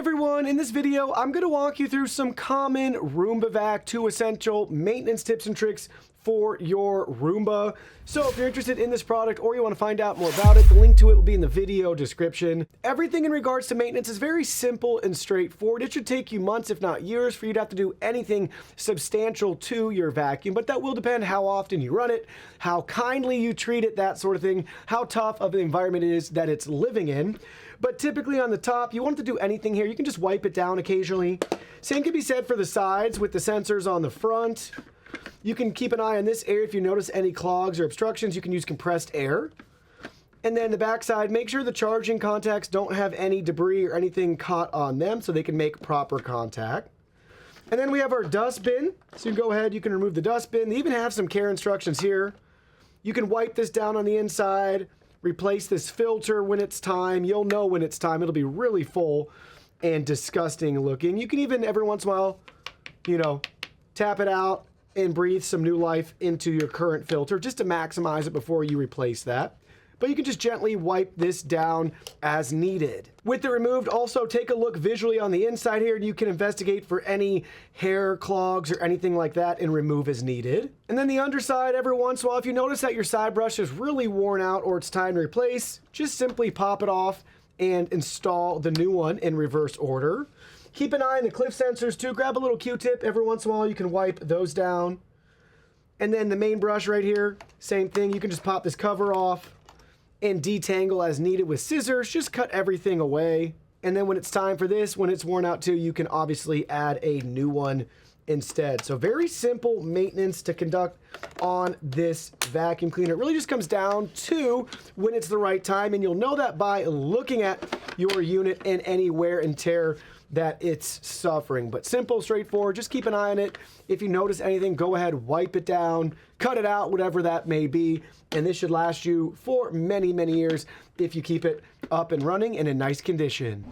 everyone, in this video I'm going to walk you through some common Roomba Vac 2 essential maintenance tips and tricks for your Roomba. So if you're interested in this product or you want to find out more about it, the link to it will be in the video description. Everything in regards to maintenance is very simple and straightforward. It should take you months, if not years, for you to have to do anything substantial to your vacuum, but that will depend how often you run it, how kindly you treat it, that sort of thing, how tough of an environment it is that it's living in. But typically on the top, you won't have to do anything here. You can just wipe it down occasionally. Same can be said for the sides with the sensors on the front. You can keep an eye on this area if you notice any clogs or obstructions. You can use compressed air. And then the back side, make sure the charging contacts don't have any debris or anything caught on them so they can make proper contact. And then we have our dustbin. So you can go ahead, you can remove the dustbin. They even have some care instructions here. You can wipe this down on the inside, replace this filter when it's time. You'll know when it's time. It'll be really full and disgusting looking. You can even every once in a while, tap it out and breathe some new life into your current filter just to maximize it before you replace that. But you can just gently wipe this down as needed. With it removed, also take a look visually on the inside here and you can investigate for any hair clogs or anything like that and remove as needed. And then the underside, every once in a while, if you notice that your side brush is really worn out or it's time to replace, just simply pop it off and install the new one in reverse order. Keep an eye on the cliff sensors too. Grab a little Q-tip. Every once in a while you can wipe those down. And then the main brush right here, same thing. You can just pop this cover off and detangle as needed with scissors. Just cut everything away. And then when it's time for this, when it's worn out too, you can obviously add a new one instead. So very simple maintenance to conduct on this vacuum cleaner. It really just comes down to when it's the right time, and you'll know that by looking at your unit and any wear and tear that it's suffering. But simple, straightforward, just keep an eye on it. If you notice anything, go ahead, wipe it down, cut it out, whatever that may be, and this should last you for many, many years if you keep it up and running and in nice condition.